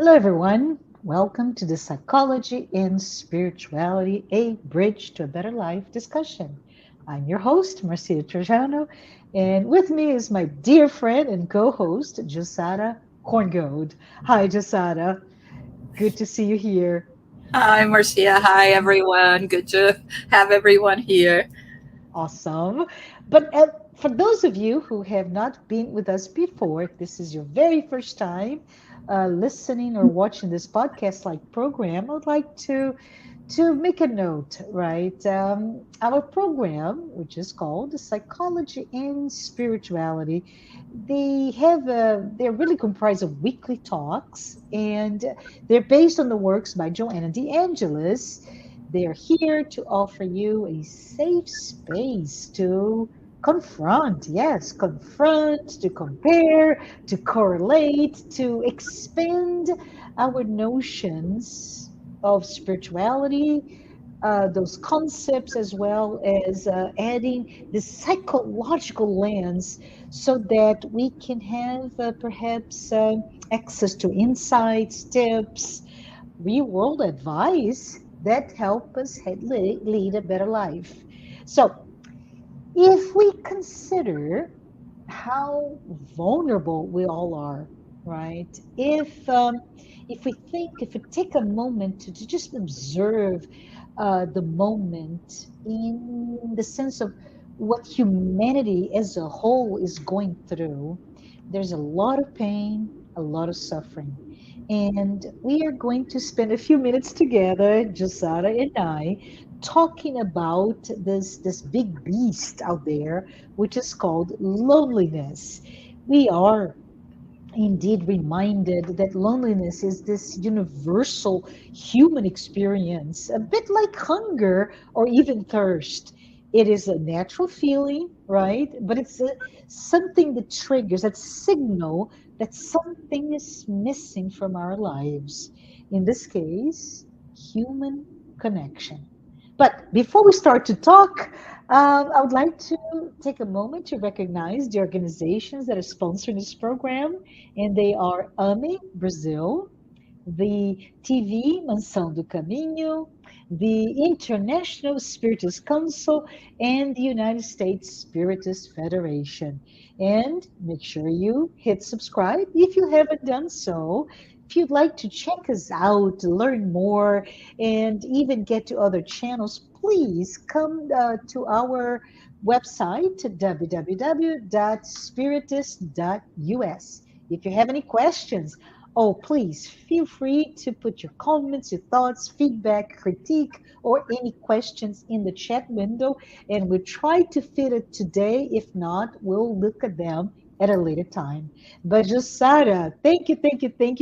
Hello, everyone. Welcome to the Psychology and Spirituality, a Bridge to a Better Life discussion. I'm your host, Marcia Trajano, and with me is my dear friend and co host, Jussara Korngold. Hi, Jussara. Good to see you here. Hi, Marcia. Hi, everyone. Good to have everyone here. Awesome. But for those of you who have not been with us before, if this is your very first time listening or watching this podcast like program, I would like to make a note, right? Our program, which is called Psychology and Spirituality, they're really comprised of weekly talks, and they're based on the works by Joanna de Angelis. They're here to offer you a safe space to confront, yes, confront, to compare, to correlate, to expand our notions of spirituality, those concepts, as well as adding the psychological lens so that we can have perhaps access to insights, tips, real world advice that help us lead a better life. So, if we consider how vulnerable we all are, right? If we take a moment to just observe the moment in the sense of what humanity as a whole is going through, there's a lot of pain, a lot of suffering. And we are going to spend a few minutes together, Josara and I, talking about this big beast out there, which is called loneliness. We are indeed reminded that loneliness is this universal human experience, a bit like hunger or even thirst. It is a natural feeling, right? But something that triggers that signal that something is missing from our lives. In this case, human connection. But before we start to talk, I would like to take a moment to recognize the organizations that are sponsoring this program, and they are AME Brazil, the TV Mansão do Caminho, the International Spiritist Council, and the United States Spiritist Federation. And make sure you hit subscribe if you haven't done so. If you'd like to check us out, learn more, and even get to other channels, please come to our website, www.spiritist.us. If you have any questions, oh, please feel free to put your comments, your thoughts, feedback, critique, or any questions in the chat window, and we'll try to fit it today. If not, we'll look at them at a later time. But Josara, thank you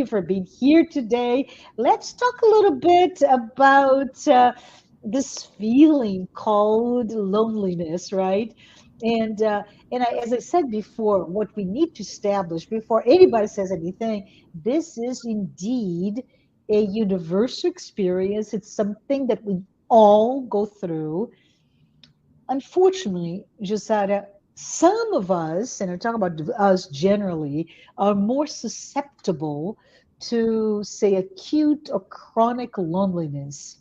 for being here today. Let's talk a little bit about this feeling called loneliness, right? And as I said before, what we need to establish before anybody says anything, this is indeed a universal experience. It's something that we all go through. Unfortunately, Josara, some of us, and I'm talking about us generally, are more susceptible to, say, acute or chronic loneliness.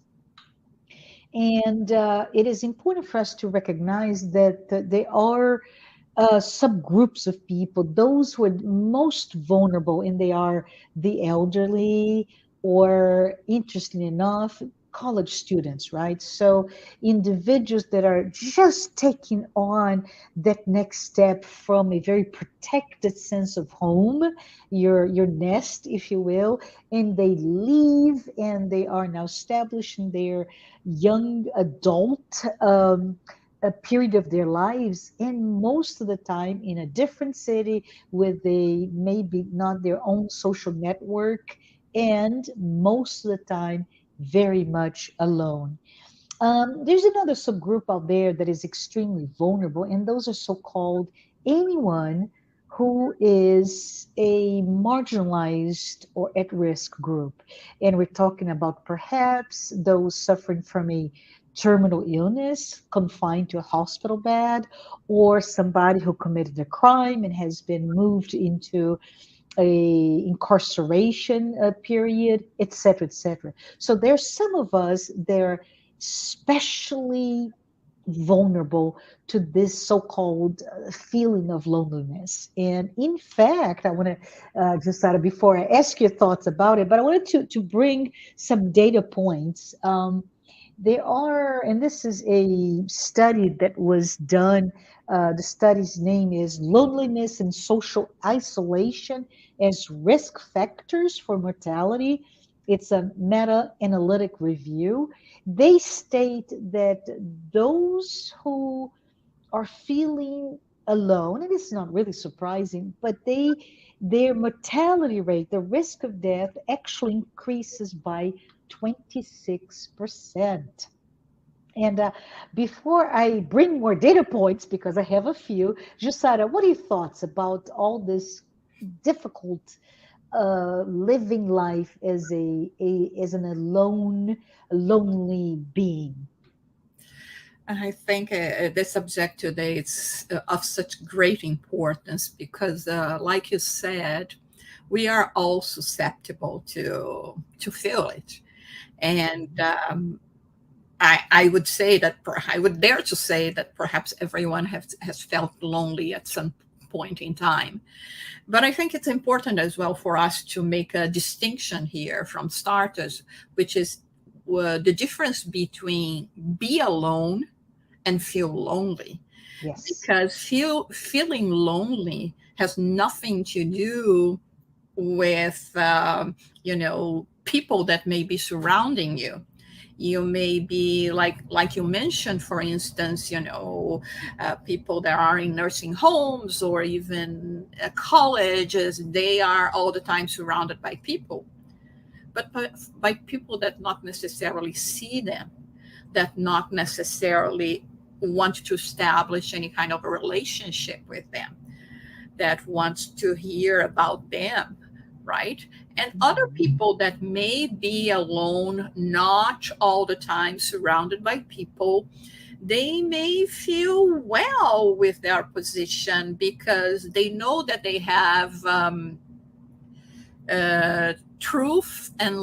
And it is important for us to recognize that there are subgroups of people, those who are most vulnerable, and they are the elderly, or interesting enough, college students, right? So individuals that are just taking on that next step from a very protected sense of home, your nest, if you will, and they leave and they are now establishing their young adult a period of their lives, and most of the time in a different city with a maybe not their own social network, and most of the time very much alone. There's another subgroup out there that is extremely vulnerable, and those are so-called anyone who is a marginalized or at-risk group. And we're talking about perhaps those suffering from a terminal illness, confined to a hospital bed, or somebody who committed a crime and has been moved into a incarceration period, etc., etc. So there's some of us they're especially vulnerable to this so-called feeling of loneliness. And in fact, I want to just out of before I ask your thoughts about it, but I wanted to bring some data points. There are, and this is a study that was done. The study's name is Loneliness and Social Isolation as Risk Factors for Mortality. It's a meta analytic review. They state that those who are feeling alone, and it's not really surprising, but their mortality rate, the risk of death, actually increases by 26%. And before I bring more data points, because I have a few, Jussara, what are your thoughts about all this difficult living life as as an alone, lonely being? I think the subject today is of such great importance because, like you said, we are all susceptible to feel it, and I would say that I would dare to say that perhaps everyone has felt lonely at some point in time. But I think it's important as well for us to make a distinction here from starters, which is the difference between be alone and feel lonely, Yes, because feeling lonely has nothing to do with people that may be surrounding you. You may be like you mentioned, for instance, people that are in nursing homes or even colleges. They are all the time surrounded by people, but by people that not necessarily see them, that not necessarily want to establish any kind of a relationship with them, that wants to hear about them, right? And other mhm, people that may be alone, not all the time surrounded by people, they may feel well with their position because they know that they have truth and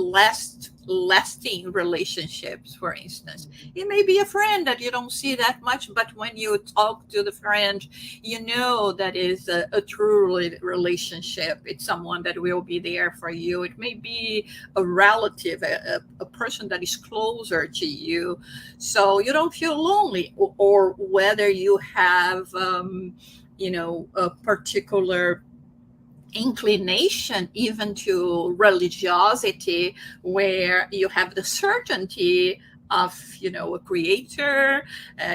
lasting relationships. For instance, it may be a friend that you don't see that much, but when you talk to the friend, you know that is a true relationship. It's someone that will be there for you. It may be a relative, a person that is closer to you, so you don't feel lonely. Or whether you have a particular inclination even to religiosity, where you have the certainty of a creator,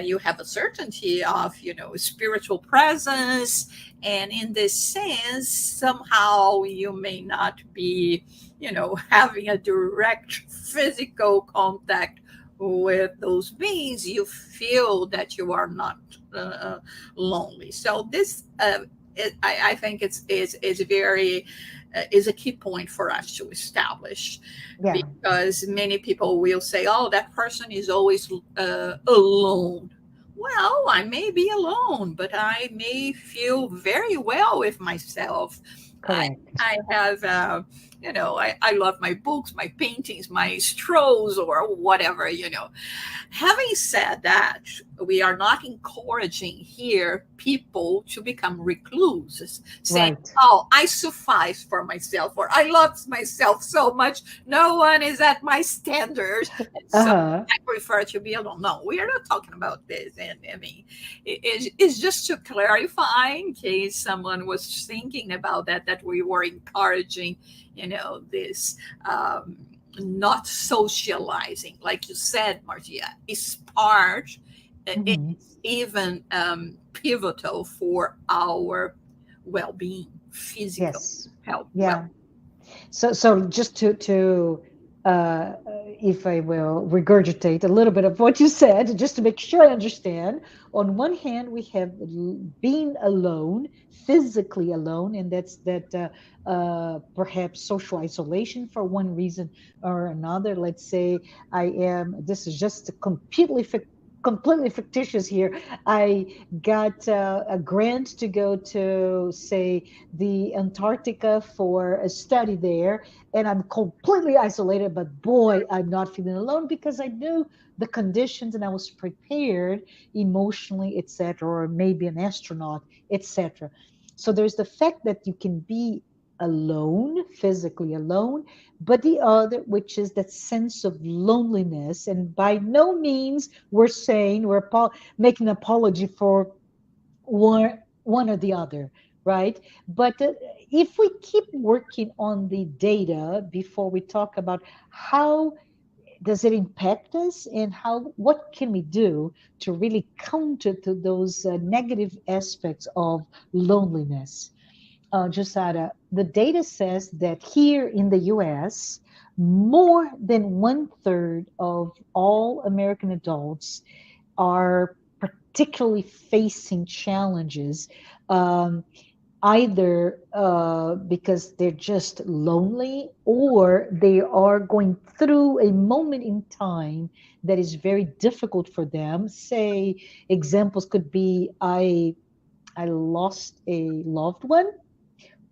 you have a certainty of spiritual presence, and in this sense somehow you may not be having a direct physical contact with those beings. You feel that you are not lonely. So this I think is very is a key point for us to establish, yeah, because many people will say, "Oh, that person is always alone." Well, I may be alone, but I may feel very well with myself. I correct. I have I love my books, my paintings, my strolls, or whatever. Having said that, we are not encouraging here people to become recluses, saying, Right. "Oh, I suffice for myself," or "I love myself so much, no one is at my standard, and so Uh-huh. I prefer to be alone." No, we are not talking about this. And I mean, it's just to clarify in case someone was thinking about that we were encouraging, this. Not socializing, like you said, Marcia, is part, Mhm. it's even pivotal for our well-being, physical Yes. health. Well, Yeah. So just to if I will regurgitate a little bit of what you said, just to make sure I understand. On one hand, we have being alone, physically alone, and that's that perhaps social isolation for one reason or another. Let's say I am. This is just a completely completely fictitious here. I got a grant to go to, say, the Antarctica for a study there, and I'm completely isolated. But boy, I'm not feeling alone because I knew the conditions and I was prepared emotionally, etc., or maybe an astronaut, etc. So there's the fact that you can be alone, physically alone, but the other, which is that sense of loneliness. And by no means we're saying making an apology for one or the other, right? But if we keep working on the data before we talk about how does it impact us and how what can we do to really counter to those negative aspects of loneliness. Jussara, the data says that here in the US, more than one third of all American adults are particularly facing challenges, um, either because they're just lonely or they are going through a moment in time that is very difficult for them. Say, examples could be I lost a loved one,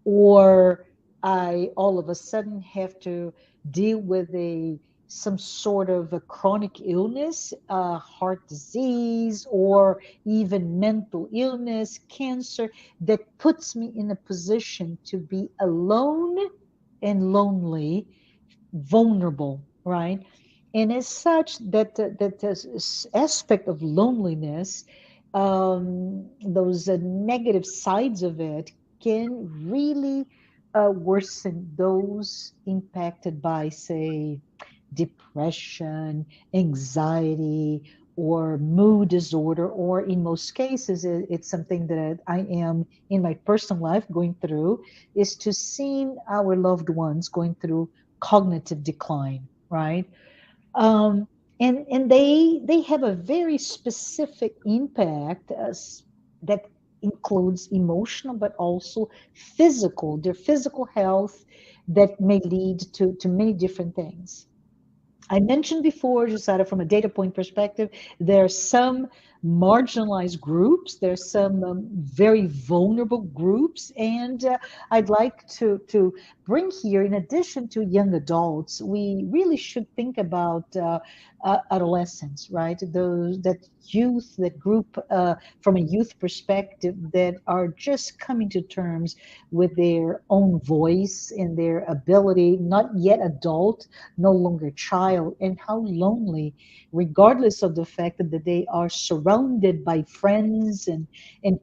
or I all of a sudden have to deal with a some sort of a chronic illness, heart disease, or even mental illness, cancer, that puts me in a position to be alone and lonely, vulnerable, right? And as such, that this aspect of loneliness, those negative sides of it, can really worsen those impacted by, say, depression, anxiety, or mood disorder, or in most cases, it's something that I am in my personal life going through, is to seeing our loved ones going through cognitive decline, right? Um, and they have a very specific impact that includes emotional but also physical, their physical health, that may lead to many different things. I mentioned before, Jusada, from a data point perspective, there are some marginalized groups, there's some very vulnerable groups, and I'd like to bring here, in addition to young adults, we really should think about adolescents, right? Those that youth, that group from a youth perspective, that are just coming to terms with their own voice and their ability, not yet adult, no longer child, and how lonely, regardless of the fact that they are surrounded by friends and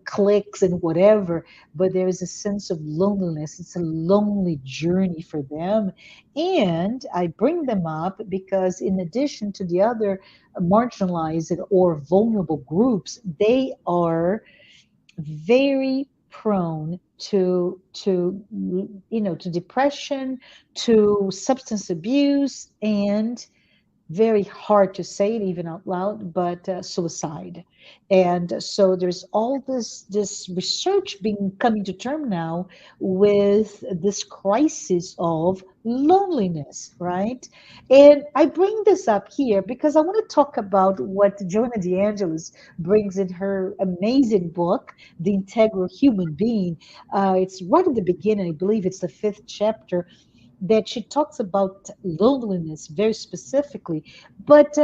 cliques and whatever, but there is a sense of loneliness. It's a lonely journey for them. And I bring them up because, in addition to the other marginalized or vulnerable groups, they are very prone to depression, to substance abuse, and very hard to say it even out loud, but suicide. And so there's all this research being coming to term now with this crisis of loneliness, right? And I bring this up here because I want to talk about what Joanna de Angelis brings in her amazing book, The Integral Human Being. It's right at the beginning, I believe it's the fifth chapter, that she talks about loneliness very specifically. But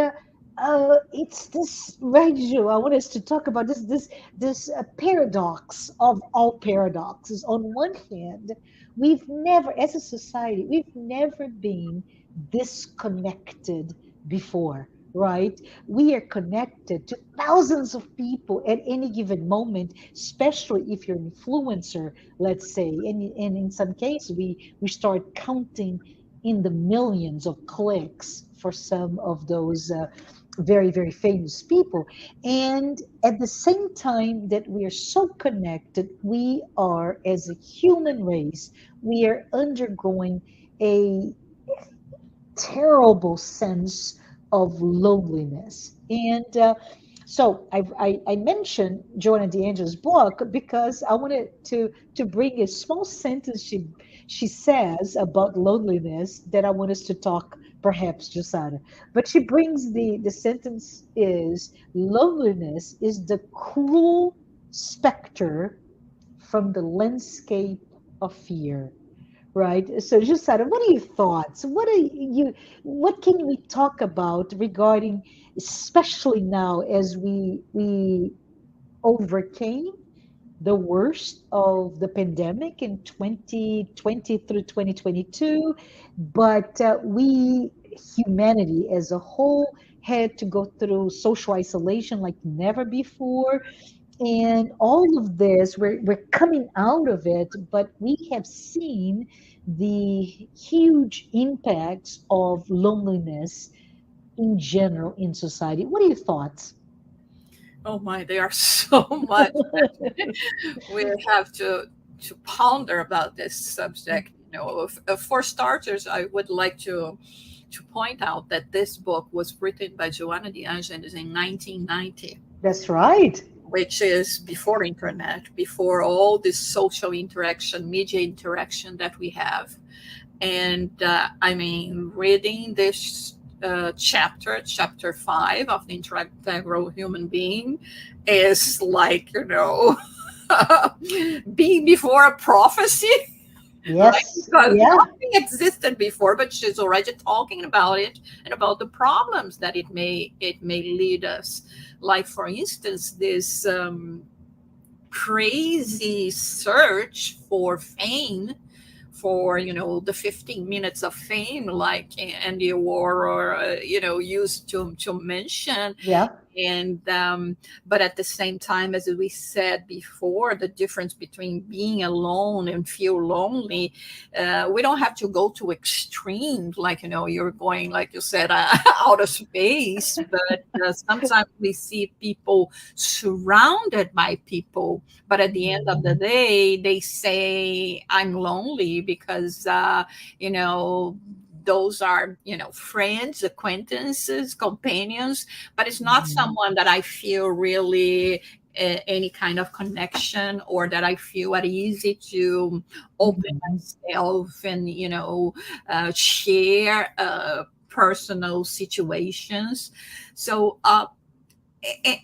it's this, right, Joe? I want us to talk about this paradox of all paradoxes. On one hand, we've never, as a society, we've never been disconnected before. Right? We are connected to thousands of people at any given moment, especially if you're an influencer, let's say. And in some cases, we start counting in the millions of clicks for some of those very, very famous people. And at the same time that we are so connected, we are, as a human race, we are undergoing a terrible sense of loneliness. And so I mentioned Joanna de Angelis' book because I wanted to bring a small sentence she says about loneliness that I want us to talk perhaps Jussara. But she brings the sentence is loneliness is the cruel specter from the landscape of fear. Right. So Jussara, what are your thoughts? What can we talk about regarding, especially now as we overcame the worst of the pandemic in 2020 through 2022, but we, humanity as a whole, had to go through social isolation like never before. And all of this, we're coming out of it, but we have seen the huge impacts of loneliness in general in society. What are your thoughts? Oh my, there are so much we have to ponder about this subject. For starters, I would like to point out that this book was written by Joanna de Angelis in 1990, That's right. which is before internet, before all this social interaction, media interaction that we have. And I mean, reading this chapter 5 of the integral human being is like, being before a prophecy, right? Yes. Because Yeah. nothing existed before, but she's already talking about it and about the problems that it may lead us. Like, for instance, this crazy search for fame, for the 15 minutes of fame, like Andy Warhol used to mention. Yeah. And but at the same time, as we said before, the difference between being alone and feel lonely, we don't have to go to extremes, like you're going, like you said, out of space. But sometimes we see people surrounded by people, but at the end of the day they say, I'm lonely, because those are friends, acquaintances, companions, but it's not Mhm. someone that I feel really any kind of connection, or that I feel at easy to open Mhm. myself and share personal situations. So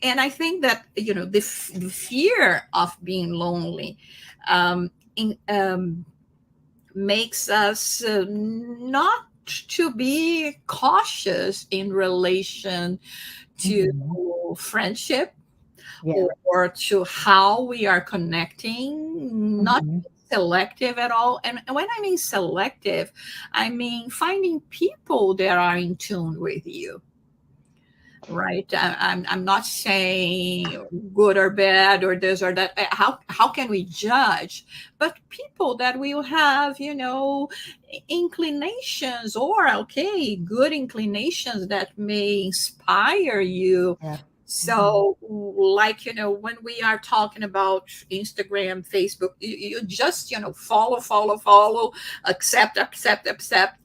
and I think that the fear of being lonely in makes us not to be cautious in relation to Mhm. friendship, Yeah. or to how we are connecting, not Mhm. selective at all. And when I mean selective, I mean finding people that are in tune with you, right? I'm not saying good or bad or this or that. How can we judge? But people that will have inclinations, or okay, good inclinations that may inspire you. Yeah. Mhm. So, like, when we are talking about Instagram, Facebook, you just, follow, accept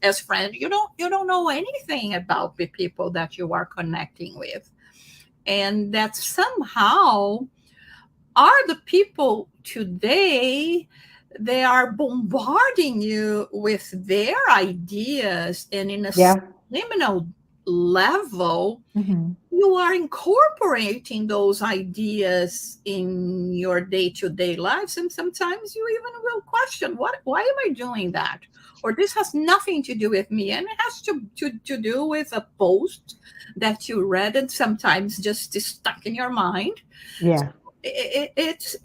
as friend. You don't know anything about the people that you are connecting with. And that somehow are the people today, they are bombarding you with their ideas, and in a Yeah. subliminal level Mhm. you are incorporating those ideas in your day-to-day lives, and sometimes you even will question, why am I doing that, or this has nothing to do with me, and it has to do with a post that you read and sometimes just is stuck in your mind. Yeah. It's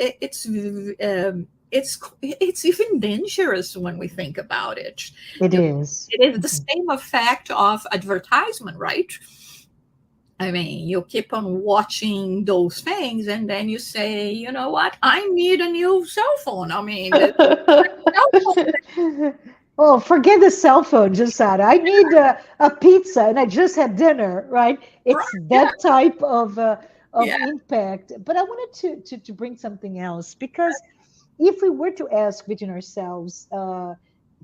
even dangerous when we think about it. It You- is. it is the Mhm. same effect of advertisement, right? I mean, you keep on watching those things, and then you say, you know what? I need a new cell phone. I mean, the cell phone. Oh, forget the cell phone, Jusada. I need a pizza, and I just had dinner. Right? Right? It's Yeah, that type of yeah. impact. But I wanted to bring something else, because if we were to ask within ourselves,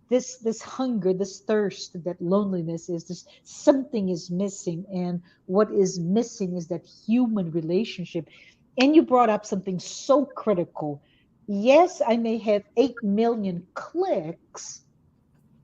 this hunger, this thirst that loneliness is, this something is missing, and what is missing is that human relationship. And you brought up something so critical. Yes, I may have 8 million clicks,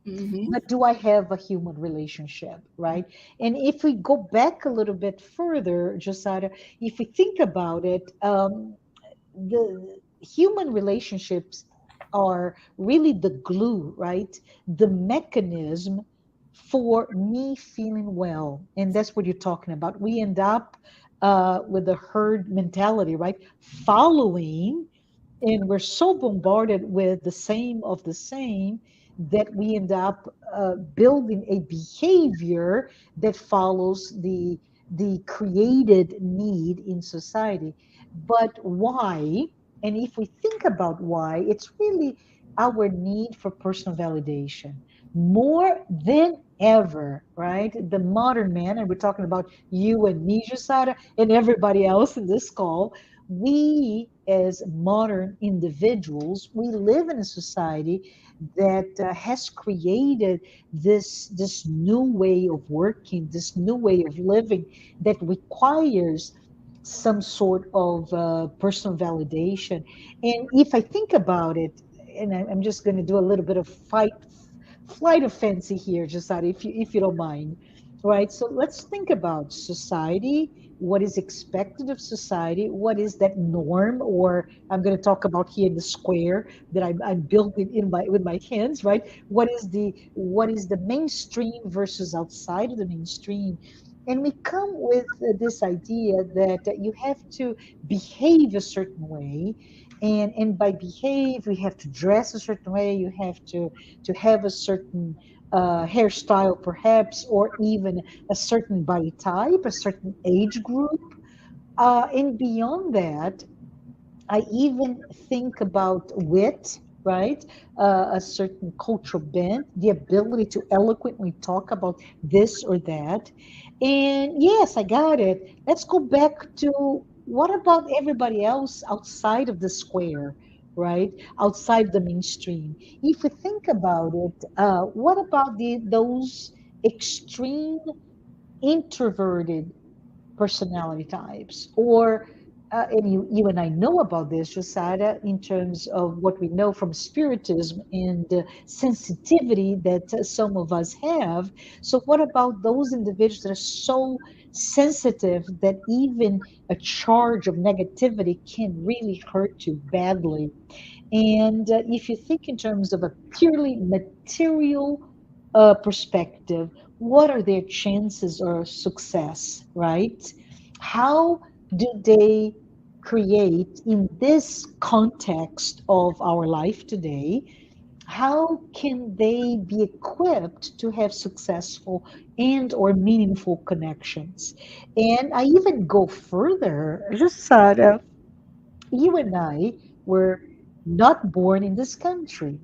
Hmm. but do I have a human relationship, right? And if we go back a little bit further, Josada, if we think about it, the human relationships are really the glue, right? The mechanism for me feeling well. And that's what you're talking about. We end up with the herd mentality, right? Following, and we're so bombarded with the same of the same that we end up building a behavior that follows the created need in society. But why? And if we think about why, it's really our need for personal validation more than ever, right? The modern man, and we're talking about you and me, Jusada, and everybody else in this call, we as modern individuals, we live in a society that has created this new way of working, this new way of living that requires some sort of personal validation. And if I think about it, and I'm just going to do a little bit of flight of fancy here, Jasad, if you don't mind. Right. So let's think about society, what is expected of society, what is that norm, or I'm going to talk about here in the square that I'm building in my with my hands, right? What is the mainstream versus outside of the mainstream? And we come with this idea that you have to behave a certain way, and by behave we have to dress a certain way, you have to have a certain hairstyle perhaps, or even a certain body type, a certain age group, and beyond that I even think about wit, right? A certain cultural bent, the ability to eloquently talk about this or that. And yes, I got it. Let's go back to what about everybody else outside of the square, right? Outside the mainstream. If we think about it, what about those extreme introverted personality types, or and you and I know about this, Josada, in terms of what we know from spiritism and sensitivity that some of us have. So what about those individuals that are so sensitive that even a charge of negativity can really hurt you badly? And if you think in terms of a purely material perspective, what are their chances of success, right? How do they create in this context of our life today? How can they be equipped to have successful and or meaningful connections? And I even go further, just Sarah, you and I were not born in this country,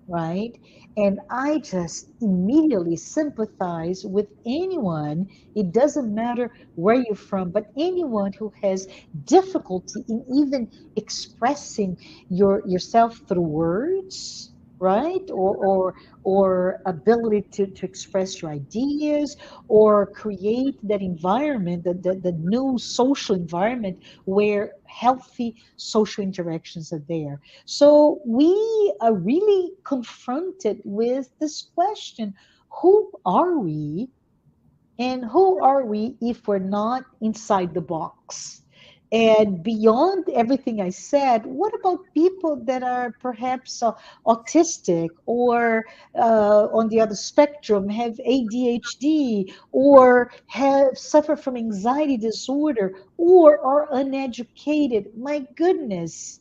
right? And I just immediately sympathize with anyone. It doesn't matter where you're from, but anyone who has difficulty in even expressing yourself through words, right? Or ability to express your ideas, or create that environment, the new social environment where healthy social interactions are there. So we are really confronted with this question: who are we? And who are we if we're not inside the box? And beyond everything I said, what about people that are perhaps autistic, or on the other spectrum have ADHD, or have suffer from anxiety disorder, or are uneducated? My goodness.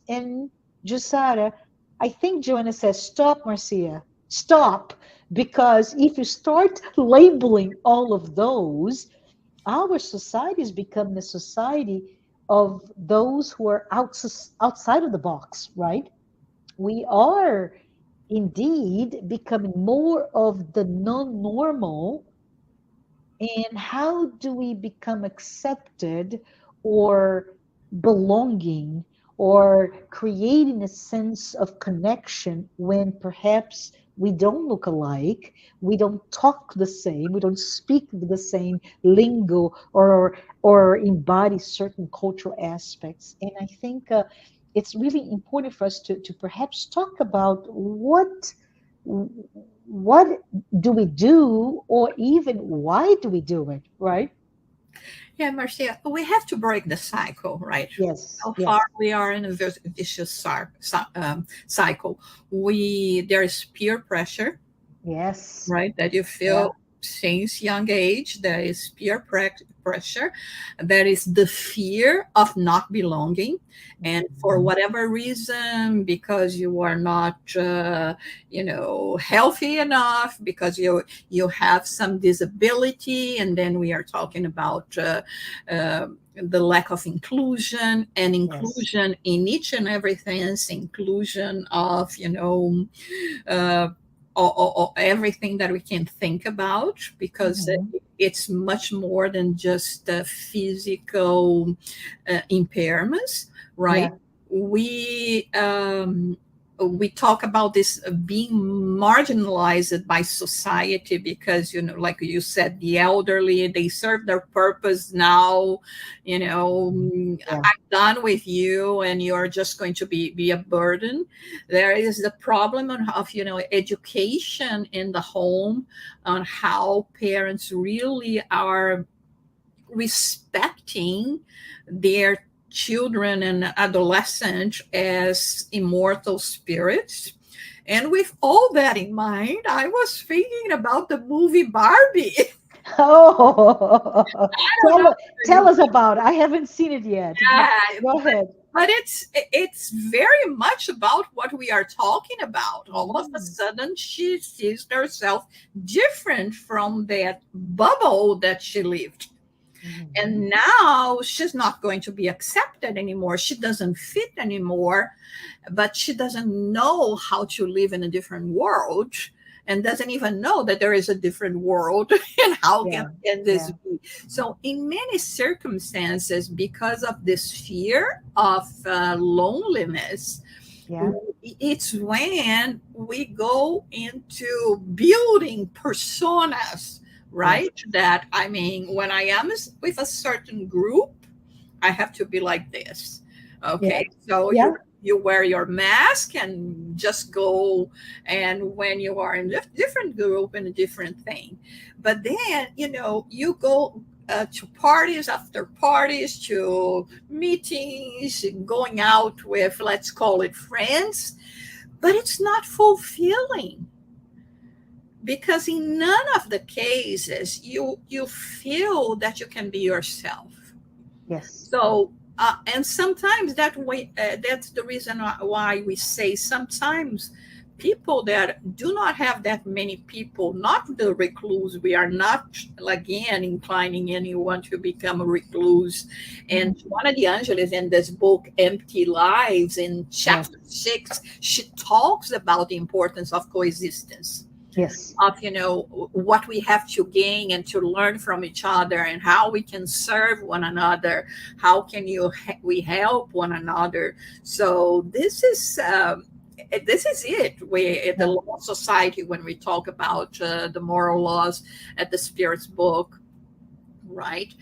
And Jusara, I think Joanna says, stop, Marcia, stop, because if you start labeling all of those, our society is becoming a society of those who are outside of the box, right? We are indeed becoming more of the non normal. And how do we become accepted or belonging or creating a sense of connection when perhaps we don't look alike, we don't talk the same, we don't speak the same lingo, or embody certain cultural aspects? And I think it's really important for us to perhaps talk about what do we do, or even why do we do it, right? Yeah, Marcia, we have to break the cycle, right? Yes, How far yes, we are in a vicious cycle. There is peer pressure, yes, right? That you yeah, feel since young age. There is pressure. There is the fear of not belonging, and for mhm, whatever reason, because you are not, healthy enough, because you have some disability, and then we are talking about. The lack of inclusion, and yes, inclusion in each and everything, inclusion of uh, or everything that we can think about, because mhm, it's much more than just physical impairments, right? yeah, We talk about this being marginalized by society, because like you said, the elderly, they serve their purpose now. yeah, I'm done with you, and you're just going to be a burden. There is the problem of education in the home, on how parents really are respecting their children and adolescents as immortal spirits. And with all that in mind, I was thinking about the movie Barbie. oh, I don't know if tell you us about it. I haven't seen it yet, but yeah, go ahead. but it's very much about what we are talking about. All of a Mm, sudden, she sees herself different from that bubble that she lived. mhm, And now she's not going to be accepted anymore. She doesn't fit anymore, but she doesn't know how to live in a different world, and doesn't even know that there is a different world and how yeah, can this yeah, be. So in many circumstances, because of this fear of loneliness, yeah, it's when we go into building personas, yes, right? That, I mean, when I am with a certain group, I have to be like this. yeah, Okay, so yeah, you wear your mask and just go, and when you are in a different group and a different thing, but then you go to parties after parties, to meetings, going out with, let's call it, friends, but it's not fulfilling, because in none of the cases you feel that you can be yourself. yes, So, and sometimes that's the reason why we say sometimes people that do not have that many people, not the recluse, we are not, again, inclining anyone to become a recluse. And mhm, Joanna de Angelis, in this book, Empty Lives, in yes, chapter 6, she talks about the importance of coexistence, yes, of what we have to gain and to learn from each other, and how we can serve one another, how can we help one another. So this is it. We at the yeah, Law Society, when we talk about the moral laws at the Spirit's book, right?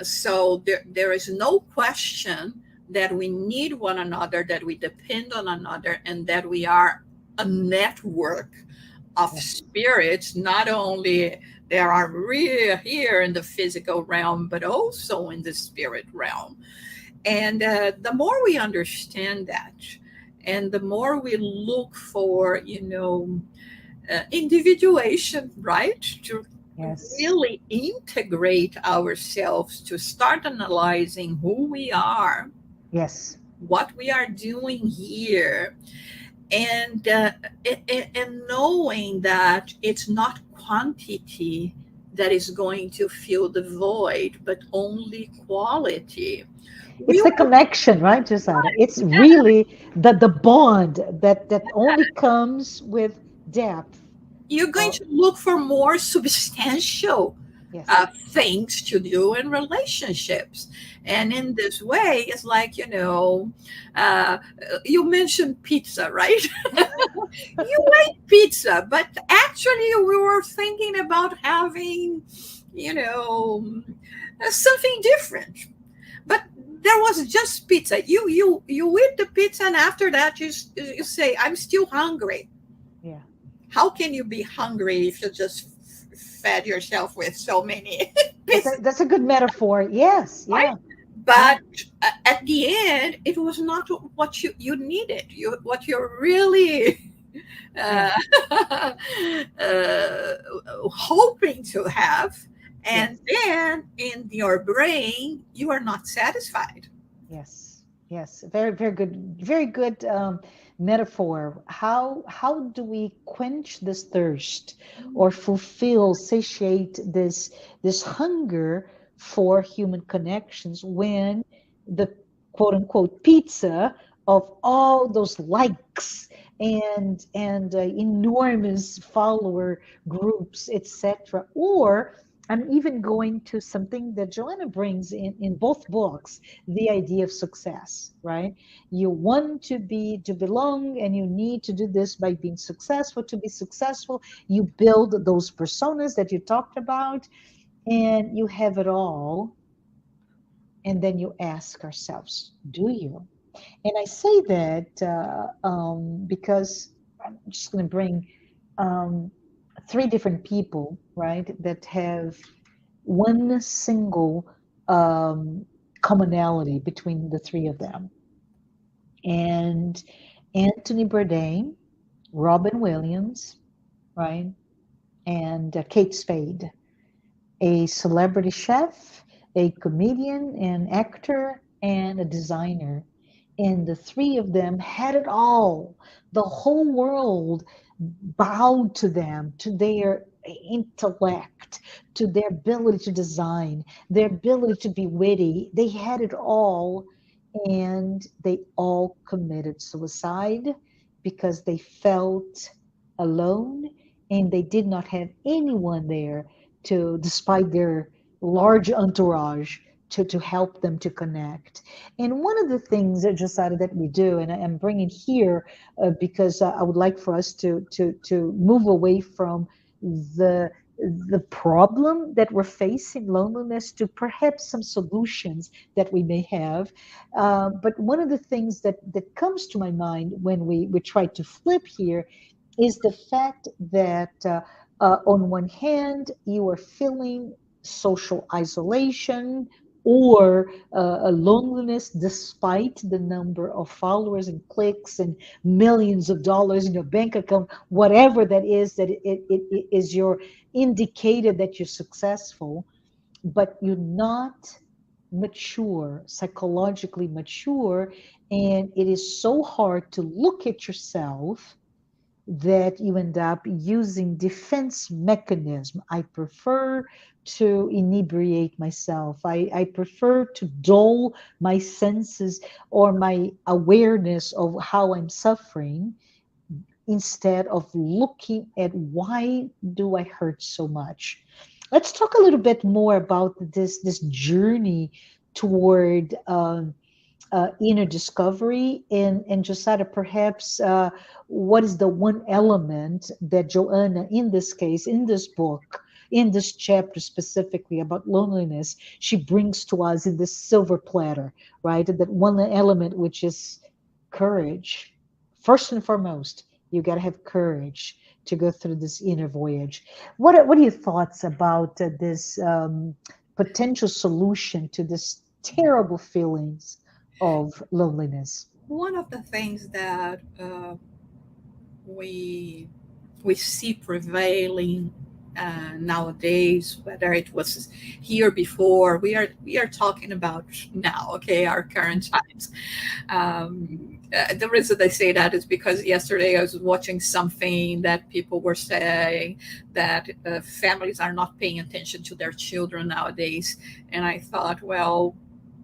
So there is no question that we need one another, that we depend on another, and that we are a network of yeah, spirits. Not only there are real here in the physical realm, but also in the spirit realm. And the more we understand that, and the more we look for individuation, right, to yes, really integrate ourselves, to start analyzing who we are, yes. what we are doing here, and and knowing that it's not quantity that is going to fill the void, but only quality. It's We the were connection, right, Jussara? It's really the bond that only comes with depth. You're going Oh, to look for more substantial yes. things to do in relationships. And in this way, it's like, uh, you mentioned pizza, right? You ate pizza, but actually, we were thinking about having, something different. But there there was just pizza. You eat the pizza, and after that you say, I'm still hungry. Yeah. How can you be hungry if you just fed yourself with so many pieces, That's a good metaphor. Yes. right? Yeah. Yeah. But at the end, it was not what you needed. What you're really Yeah. uh, uh, hoping to have, and Yes. then in your brain, you are not satisfied. Yes, yes, very, very good, very good metaphor. How do we quench this thirst or fulfill, satiate this hunger for human connections when the quote unquote pizza of all those likes and enormous follower groups, etc. Or I'm even going to something that Joanna brings in both books, the idea of success, right? You want to belong, and you need to do this by being successful. To be successful, you build those personas that you talked about, and you have it all. And then you ask ourselves, do you? And I say that because I'm just going to bring um, three different people, right, that have one single um, commonality between the three of them. And Anthony Bourdain, Robin Williams, right, and Kate Spade, a celebrity chef, a comedian, an actor, and a designer. And the three of them had it all. The whole world bowed to them, to their intellect, to their ability to design, their ability to be witty. They had it all, and they all committed suicide because they felt alone and they did not have anyone there to, despite their large entourage, to help them to connect. And one of the things that Josiah that we do, and I am bringing here because I would like for us to move away from the the problem that we're facing, loneliness, to perhaps some solutions that we may have. But one of the things that comes to my mind when we try to flip here is the fact that on one hand, you are feeling social isolation or a loneliness despite the number of followers and clicks and millions of dollars in your bank account, whatever that is, that it is your indicator that you're successful, but you're not mature, psychologically mature, and it is so hard to look at yourself that you end up using defense mechanism. I prefer to inebriate myself. I prefer to dull my senses or my awareness of how I'm suffering instead of looking at why do I hurt so much. Let's talk a little bit more about this journey toward inner discovery, and Josiah, perhaps what is the one element that Joanna, in this case, in this book, in this chapter specifically about loneliness, she brings to us in this silver platter, right? That one element, which is courage. First and foremost, you got to have courage to go through this inner voyage. What are your thoughts about this potential solution to this terrible feelings of loneliness? One of the things that we we see prevailing nowadays, whether it was here before, we are talking about now, okay, our current times. The reason I say that is because yesterday I was watching something that people were saying that families are not paying attention to their children nowadays, and I thought, well,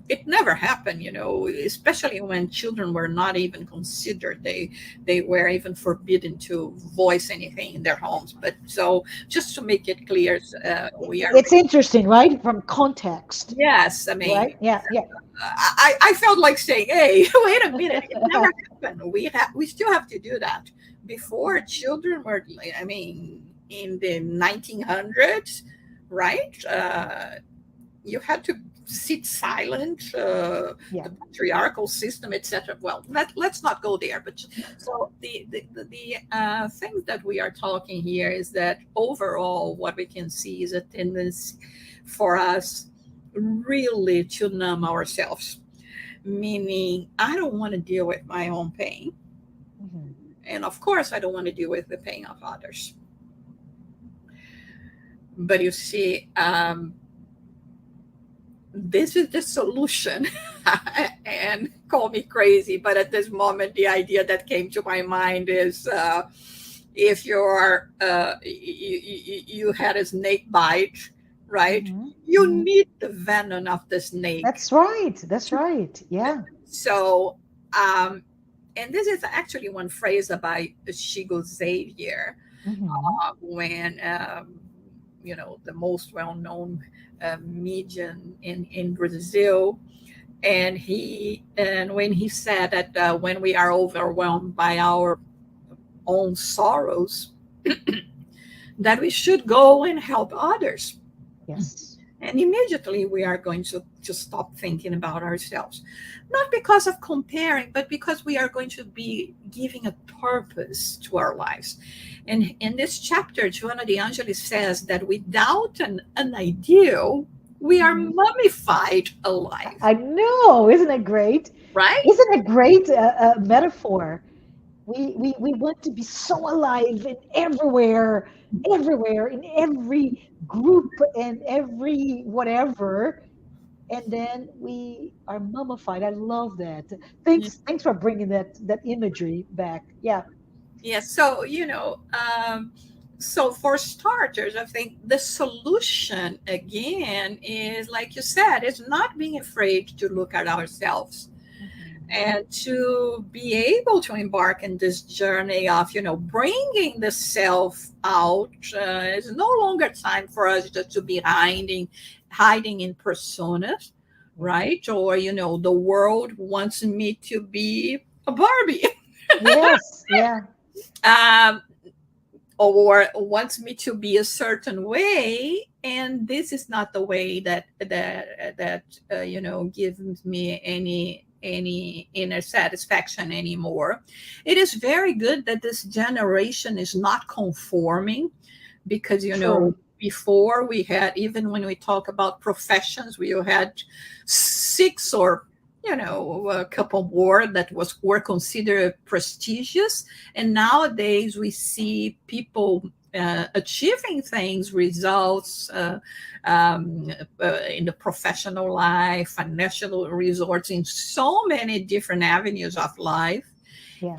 it never happened, especially when children were not even considered. They were even forbidden to voice anything in their homes. But so just to make it clear, we are, It's interesting, right? From context, yes, I right? mean, Yeah, yeah. I felt like saying, hey, wait a minute, it never happened. We still have to do that. Before, children were, I mean, in the 1900s, right? You had sit silent, Yeah. the patriarchal system, etc. Well, let's not go there. But so the things that we are talking here is that overall, what we can see is a tendency for us really to numb ourselves, meaning I don't want to deal with my own pain, Hmm. and of course, I don't want to deal with the pain of others. But you see, this is the solution. And call me crazy, but at this moment the idea that came to my mind is, if you had a snake bite, right? Hmm. You Hmm. need the venom of the snake. That's right. That's right. Yeah. So, and this is actually one phrase about Chico Xavier, Hmm. when the most well-known medium in Brazil, and when he said that, when we are overwhelmed by our own sorrows, that we should go and help others. Yes. And immediately we are going to stop thinking about ourselves. Not because of comparing, but because we are going to be giving a purpose to our lives. And in this chapter, Joanna de Angelis says that without an ideal, we are Hmm. mummified alive, I know. Isn't it great? right? Isn't it great metaphor? We want to be so alive and everywhere, everywhere, in every group and every whatever. And then we are mummified. I love that. Thanks for bringing that imagery back. Yeah. Yes. So, so for starters, I think the solution again is, like you said, is not being afraid to look at ourselves Mhm. and to be able to embark in this journey of, bringing the self out. It's no longer time for us just to be hiding in personas, Yeah. right? Or, the world wants me to be a Barbie. Yes. Yeah. um, or wants me to be a certain way, and this is not the way that gives me any inner satisfaction anymore. It is very good that this generation is not conforming, because True. before, we had, even when we talk about professions, we had six, or a couple more that were considered prestigious, and nowadays we see people achieving things, results, in the professional life, financial results, in so many different avenues of life, Yeah.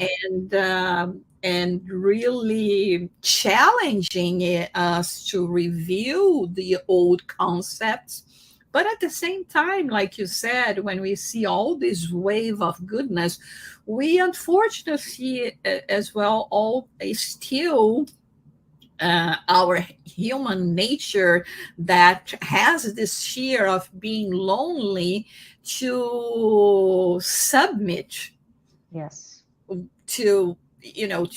and really challenging us to review the old concepts. But at the same time, like you said, when we see all this wave of goodness, we unfortunately see, as well, all still, our human nature that has this fear of being lonely, to submit Yes. to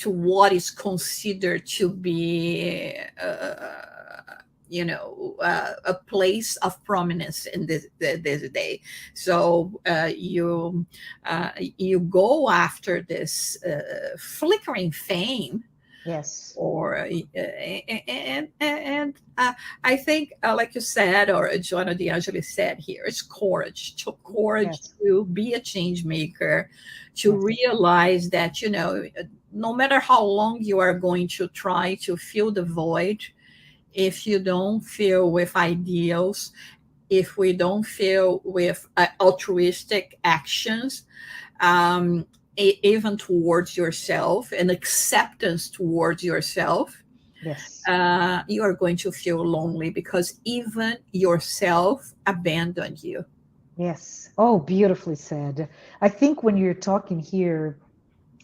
what is considered to be, a place of prominence in this day. So, you go after this flickering fame, Yes. or and I think, like you said, or Joanna de Angelis said here, it's courage Yes. to be a change maker, to Yes. realize that, no matter how long you are going to try to fill the void, if you don't feel with ideals, if we don't feel with altruistic actions, um, even towards yourself, and acceptance towards yourself, Yes. you are going to feel lonely, because even yourself abandoned you. Yes. Oh, beautifully said. I think when you're talking here,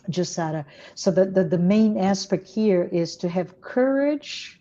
Jussara, so the main aspect here is to have courage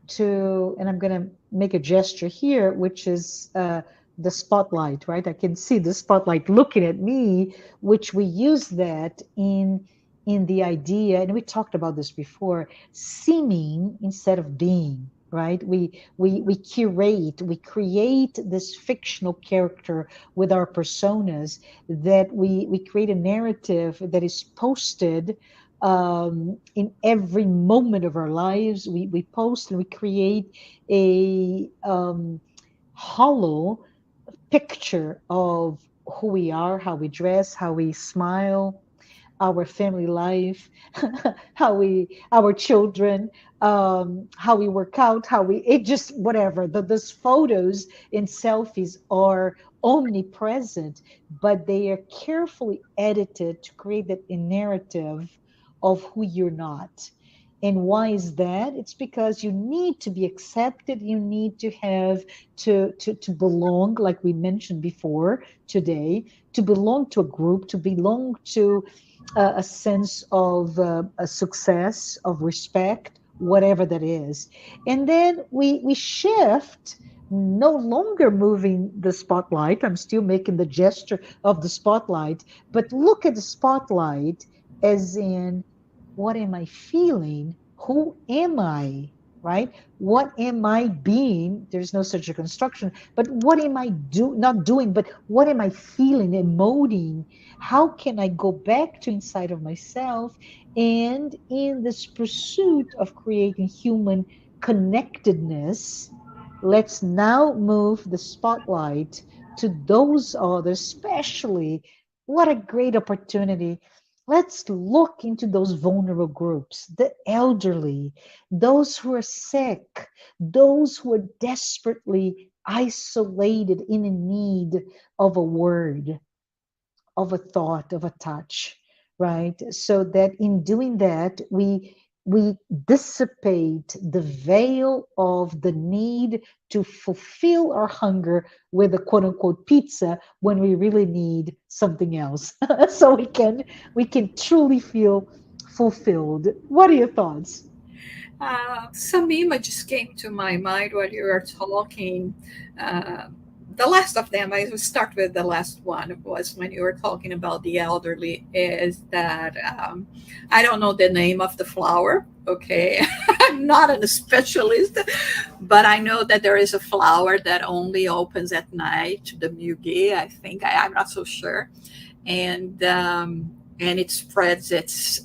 to, and I'm going to make a gesture here, which is the spotlight, right? I can see the spotlight looking at me, which we use that in the idea, and we talked about this before, seeming instead of being. right? We curate, we create this fictional character with our personas, that we create a narrative that is posted in every moment of our lives. We post and we create a hollow picture of who we are, how we dress, how we smile, our family life, how we, our children, how we work out, how we, it just whatever. Those photos and selfies are omnipresent, but they are carefully edited to create that narrative of who you're not. And why is that? It's because you need to be accepted. You need to have to belong, like we mentioned before today, to belong to a group, to belong to a sense of a success, of respect, whatever that is. And then we shift, no longer moving the spotlight. I'm still making the gesture of the spotlight, but look at the spotlight as in, what am I feeling? Who am I? Right? What am I being? There's no such a construction, but what am I not doing, but what am I feeling, emoting? How can I go back to inside of myself? And in this pursuit of creating human connectedness, let's now move the spotlight to those others, especially. What a great opportunity. Let's look into those vulnerable groups, the elderly, those who are sick, those who are desperately isolated in need of a word, of a thought, of a touch, right? So that in doing that, we dissipate the veil of the need to fulfill our hunger with a quote unquote pizza when we really need something else. So we can truly feel fulfilled. What are your thoughts? Some images came to my mind while you were talking. Uh, the last of them, I will start with the last one, was when you were talking about the elderly, is that I don't know the name of the flower. Okay. I'm not a specialist, but I know that there is a flower that only opens at night, the muguet, I think. I'm not so sure. And it spreads its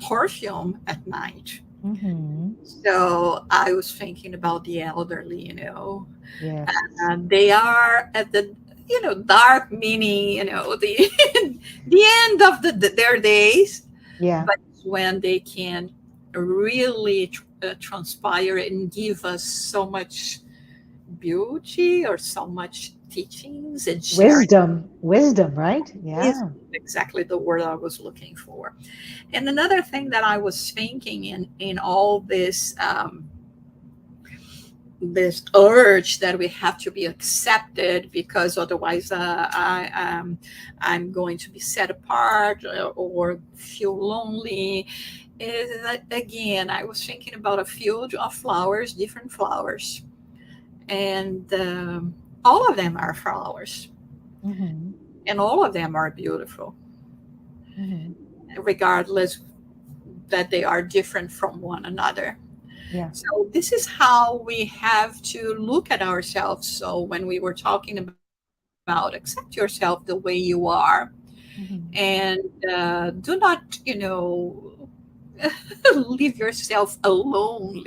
perfume at night. Mm-hmm. So I was thinking about the elderly, Yes. they are at the, dark, meaning, the the end of their days, Yeah. but it's when they can really transpire and give us so much beauty or so much teachings and sharing. Wisdom. Wisdom, right? Is Yeah. exactly the word I was looking for. And another thing that I was thinking in all this urge that we have to be accepted because otherwise I'm going to be set apart or feel lonely, is that again I was thinking about a field of flowers, different flowers, and all of them are flowers Mm-hmm. and all of them are beautiful, Mm-hmm. regardless that they are different from one another. Yeah. So this is how we have to look at ourselves. So when we were talking about accept yourself the way you are, Mm-hmm. and do not, leave yourself alone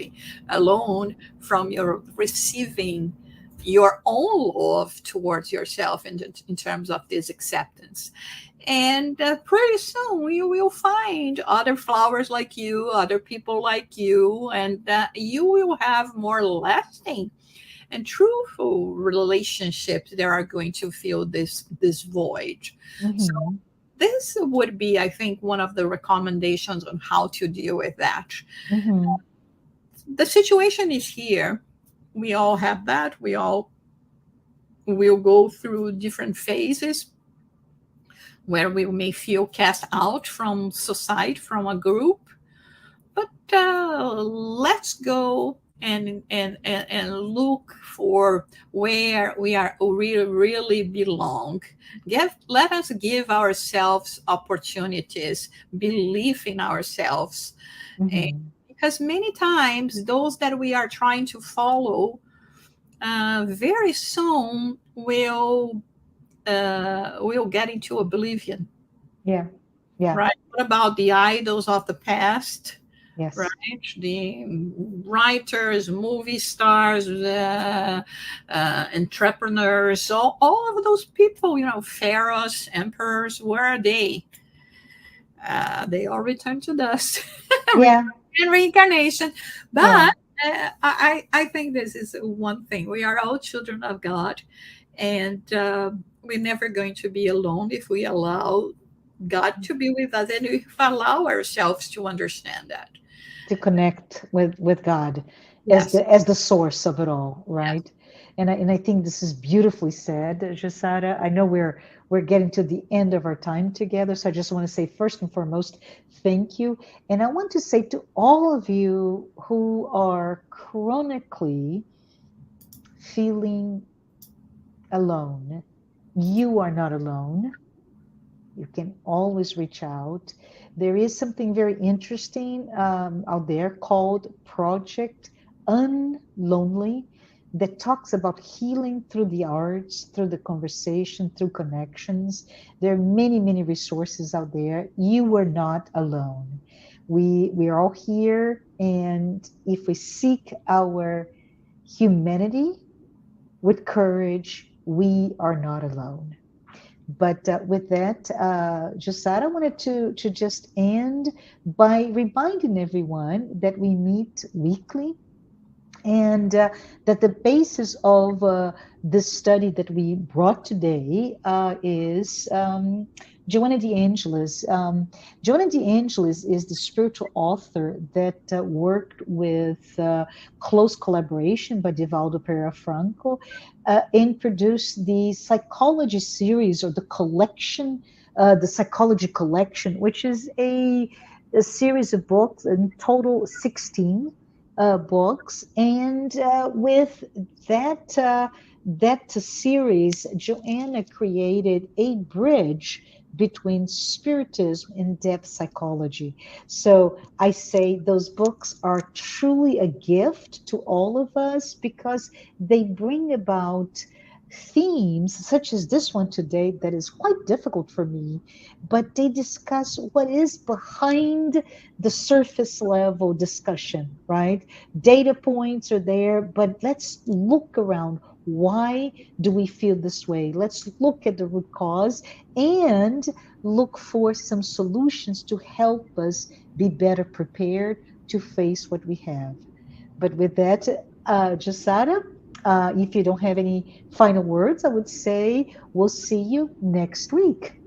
from your receiving your own love towards yourself in terms of this acceptance. And pretty soon you will find other flowers like you, other people like you, and you will have more lasting and truthful relationships that are going to fill this void. So Mm-hmm. this would be, I think, one of the recommendations on how to deal with that. Mm-hmm. The situation is here. We all have that. We all will go through different phases where we may feel cast out from society, from a group. But let's go and look for where we are really belong. Let us give ourselves opportunities, belief in ourselves, and Mm-hmm. because many times those that we are trying to follow very soon will get into oblivion, Yeah. Yeah. right? What about the idols of the past, right? Yes. The writers, movie stars, entrepreneurs, all of those people, pharaohs, emperors, where are they? They all return to dust. Yeah. In reincarnation. Yeah. But I think this is one thing. We are all children of God, and we're never going to be alone if we allow God to be with us and if allow ourselves to understand that. To connect with God Yes. as the source of it all, Yes. right? And I think this is beautifully said, Jussara. I know we're getting to the end of our time together, so I just want to say first and foremost, thank you. And I want to say to all of you who are chronically feeling alone, you are not alone. You can always reach out. There is something very interesting out there called Project Unlonely that talks about healing through the arts, through the conversation, through connections. There are many, many resources out there. You are not alone. We are all here, and if we seek our humanity with courage, we are not alone. But with that, Jussara wanted to just end by reminding everyone that we meet weekly and that the basis of this study that we brought today is Joanna de Angelis. Joanna de Angelis is the spiritual author that worked with close collaboration by Divaldo Pereira Franco and produced the psychology series or the collection, the psychology collection, which is a series of books, in total 16 books, and with that series, Joanna created a bridge between spiritism and depth psychology. So I say those books are truly a gift to all of us because they bring about themes such as this one today that is quite difficult for me, but they discuss what is behind the surface level discussion, right? Data points are there, but let's look around. Why do we feel this way? Let's look at the root cause and look for some solutions to help us be better prepared to face what we have. But with that, Jasada, if you don't have any final words, I would say we'll see you next week.